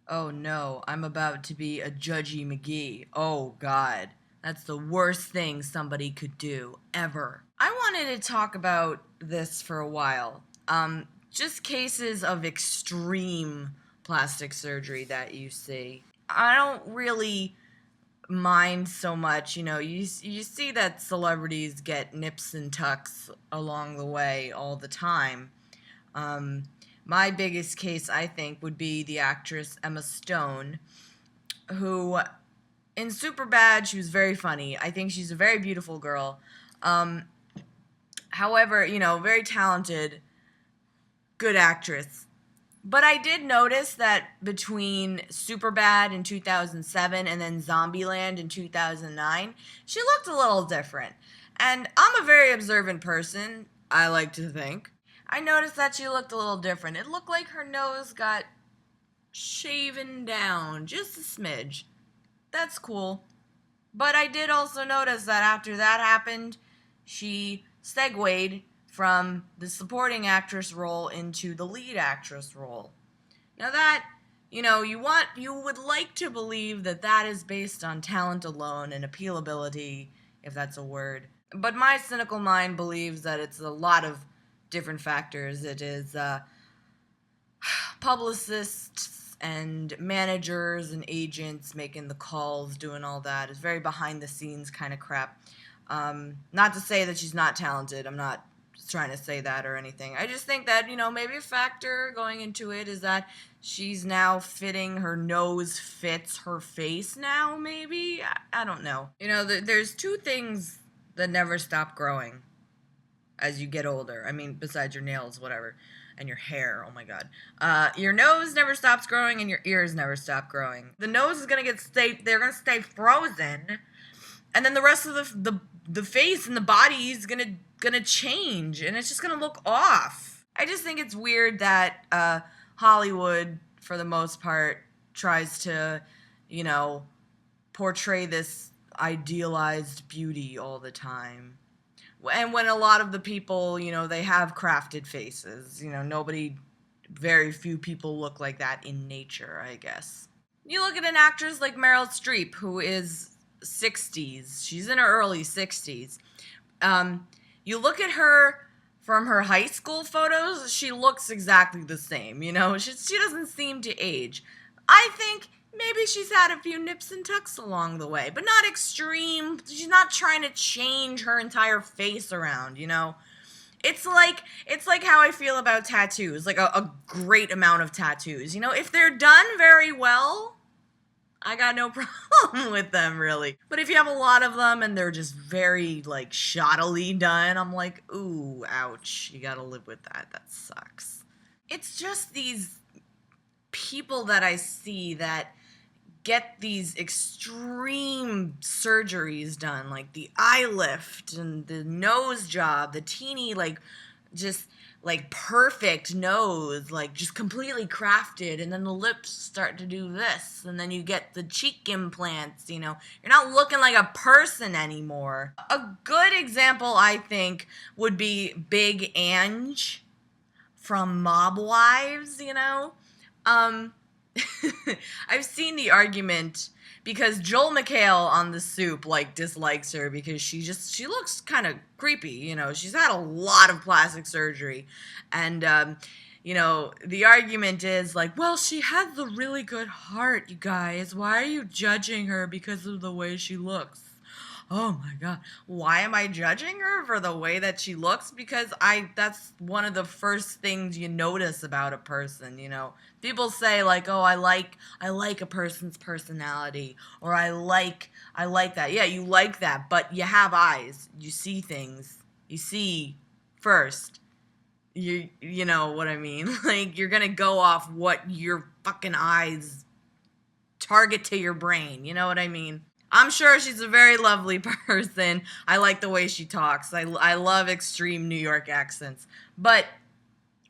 Oh no, I'm about to be a Judgy McGee. Oh god. That's the worst thing somebody could do, ever. I wanted to talk about this for a while. Just cases of extreme plastic surgery that you see. I don't really mind so much, you see that celebrities get nips and tucks along the way all the time. Um, my biggest case, I think, would be the actress Emma Stone, who in Superbad, she was very funny. I think she's a very beautiful girl. Um, However, very talented, good actress. But I did notice that between Superbad in 2007 and then Zombieland in 2009, she looked a little different. And I'm a very observant person, I like to think. I noticed that she looked a little different. It looked like her nose got shaven down just a smidge. That's cool. But I did also notice that after that happened, she segued from the supporting actress role into the lead actress role. Now that, you would like to believe that that is based on talent alone and appealability, if that's a word. But my cynical mind believes that it's a lot of different factors. It is publicists and managers and agents making the calls, doing all that. It's very behind the scenes kind of crap. Not to say that she's not talented. I'm not trying to say that or anything. I just think that, maybe a factor going into it is that she's now fitting, her nose fits her face now, maybe? I don't know. There's two things that never stop growing as you get older. I mean, besides your nails, whatever, and your hair. Oh my god. Your nose never stops growing, and your ears never stop growing. The nose is gonna they're gonna stay frozen, and then the rest of the face and the body is gonna change, and it's just gonna look off. I just think it's weird that Hollywood, for the most part, tries to, portray this idealized beauty all the time. And when a lot of the people, they have crafted faces, very few people look like that in nature, I guess. You look at an actress like Meryl Streep, who is 60s. She's in her early 60s. You look at her from her high school photos, she looks exactly the same, She doesn't seem to age. I think maybe she's had a few nips and tucks along the way, but not extreme. She's not trying to change her entire face around, It's like how I feel about tattoos, like a great amount of tattoos. If they're done very well, I got no problem with them, really. But if you have a lot of them and they're just very, shoddily done, I'm like, ooh, ouch. You gotta live with that. That sucks. It's just these people that I see that get these extreme surgeries done, like the eye lift and the nose job, the teeny, just perfect nose, just completely crafted, and then the lips start to do this, and then you get the cheek implants, you're not looking like a person anymore. A good example, I think, would be Big Ange from Mob Wives, I've seen the argument because Joel McHale on The Soup dislikes her because she looks kind of creepy, she's had a lot of plastic surgery, and the argument is well, she has a really good heart, you guys. Why are you judging her because of the way she looks? Oh my god. Why am I judging her for the way that she looks? Because that's one of the first things you notice about a person, People say oh, I like a person's personality, or I like that. Yeah, you like that, but you have eyes. You see things. You see first. You know what I mean? You're going to go off what your fucking eyes target to your brain. You know what I mean? I'm sure she's a very lovely person. I like the way she talks. I love extreme New York accents. But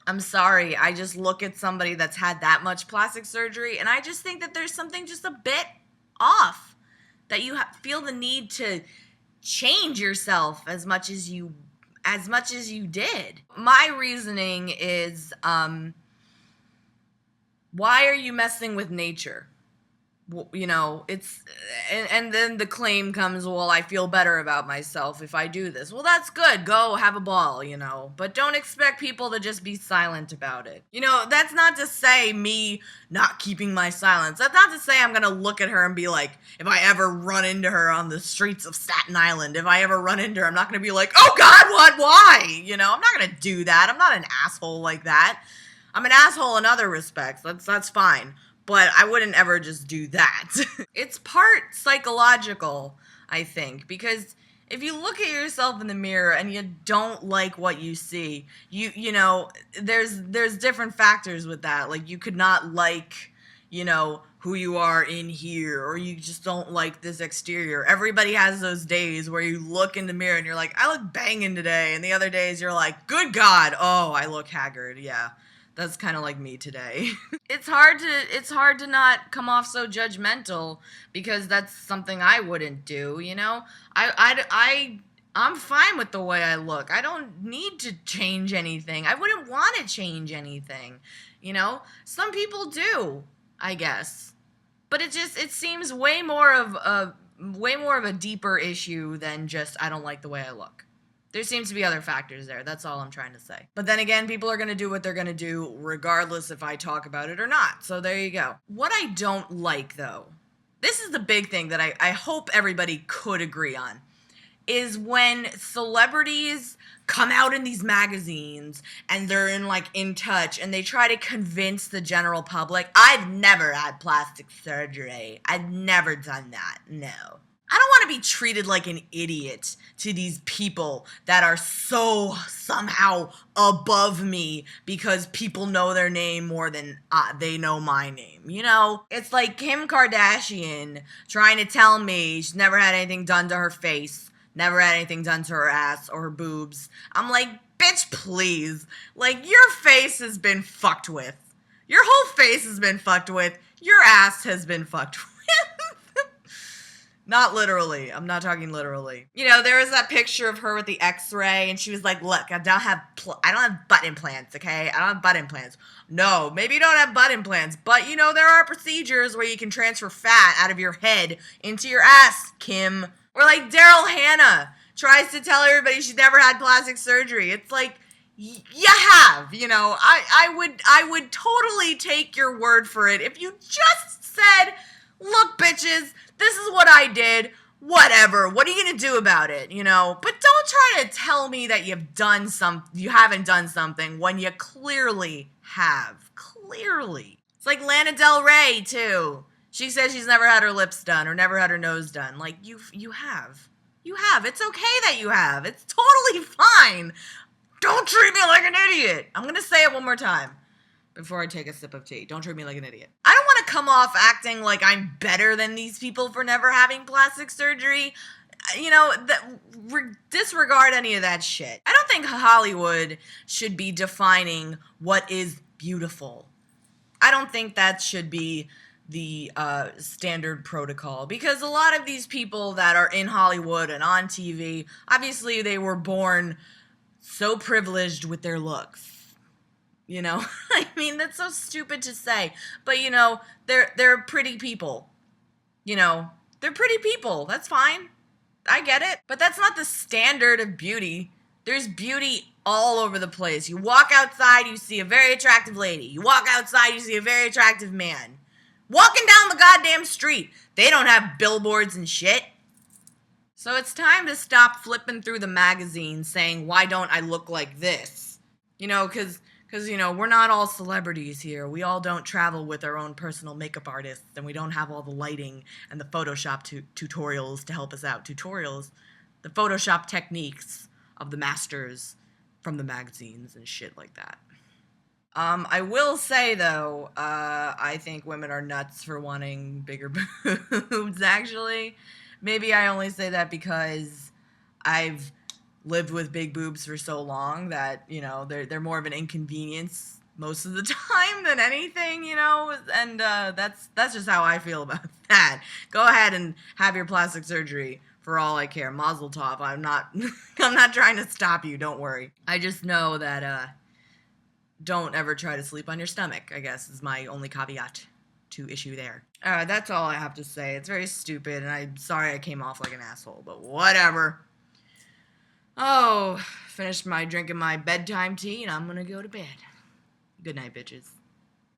I'm sorry, I just look at somebody that's had that much plastic surgery, and I just think that there's something just a bit off. That you feel the need to change yourself as much as you did. My reasoning is Why are you messing with nature? You know, it's, and then the claim comes, well, I feel better about myself if I do this. Well, that's good. Go have a ball, you know, but don't expect people to just be silent about it. You know, that's not to say me not keeping my silence. That's not to say I'm gonna look at her and be like, if I ever run into her on the streets of Staten Island, if I ever run into her, I'm not gonna be like, oh God, what, why? You know, I'm not gonna do that. I'm not an asshole like that. I'm an asshole in other respects. That's fine. But I wouldn't ever just do that. It's part psychological, I think, because if you look at yourself in the mirror and you don't like what you see, you know, there's different factors with that. Like, you could not like, you know, who you are in here, or you just don't like this exterior. Everybody has those days where you look in the mirror and you're like, I look banging today, and the other days you're like, good God, oh, I look haggard. Yeah. That's kind of like me today. It's hard to not come off so judgmental, because that's something I wouldn't do, you know? I'm fine with the way I look. I don't need to change anything. I wouldn't want to change anything, you know? Some people do, I guess. But it seems way more of a deeper issue than just I don't like the way I look. There seems to be other factors there. That's all I'm trying to say. But then again, people are going to do what they're going to do regardless if I talk about it or not. So there you go. What I don't like, though, this is the big thing that I hope everybody could agree on, is when celebrities come out in these magazines and they're in touch and they try to convince the general public, I've never had plastic surgery. I've never done that. No. I don't want to be treated like an idiot to these people that are so somehow above me because people know their name more than they know my name. You know, it's like Kim Kardashian trying to tell me she's never had anything done to her face, never had anything done to her ass or her boobs. I'm like, bitch, please. Like, your face has been fucked with. Your whole face has been fucked with. Your ass has been fucked with. Not literally. I'm not talking literally. You know, there was that picture of her with the X-ray, and she was like, look, I don't have butt implants, okay? I don't have butt implants. No, maybe you don't have butt implants, but, you know, there are procedures where you can transfer fat out of your head into your ass, Kim. Or like Daryl Hannah tries to tell everybody she's never had plastic surgery. It's like, you have, you know. I would totally take your word for it if you just said, look, bitches, this is what I did. Whatever. What are you going to do about it, you know? But don't try to tell me that you haven't done something when you clearly have. Clearly. It's like Lana Del Rey, too. She says she's never had her lips done or never had her nose done. Like, you have. You have. It's okay that you have. It's totally fine. Don't treat me like an idiot. I'm going to say it one more time before I take a sip of tea. Don't treat me like an idiot. I don't want to come off acting like I'm better than these people for never having plastic surgery. You know, disregard any of that shit. I don't think Hollywood should be defining what is beautiful. I don't think that should be the standard protocol, because a lot of these people that are in Hollywood and on TV, obviously they were born so privileged with their looks. You know, I mean, that's so stupid to say, but you know, they're pretty people. You know, they're pretty people. That's fine. I get it. But that's not the standard of beauty. There's beauty all over the place. You walk outside, you see a very attractive lady. You walk outside, you see a very attractive man. Walking down the goddamn street. They don't have billboards and shit. So it's time to stop flipping through the magazine saying, why don't I look like this? You know, because, you know, we're not all celebrities here. We all don't travel with our own personal makeup artists, and we don't have all the lighting and the Photoshop tutorials to help us out. Tutorials, the Photoshop techniques of the masters from the magazines and shit like that. I will say, though, I think women are nuts for wanting bigger boobs, actually. Maybe I only say that because I've lived with big boobs for so long that, you know, they're more of an inconvenience most of the time than anything, you know, and that's just how I feel about that. Go ahead and have your plastic surgery for all I care. Mazel tov. I'm not trying to stop you, don't worry. I just know that don't ever try to sleep on your stomach, I guess, is my only caveat to issue there. That's all I have to say. It's very stupid, and I'm sorry I came off like an asshole, but whatever. Oh, finished my drinking my bedtime tea, and I'm gonna go to bed. Good night, bitches.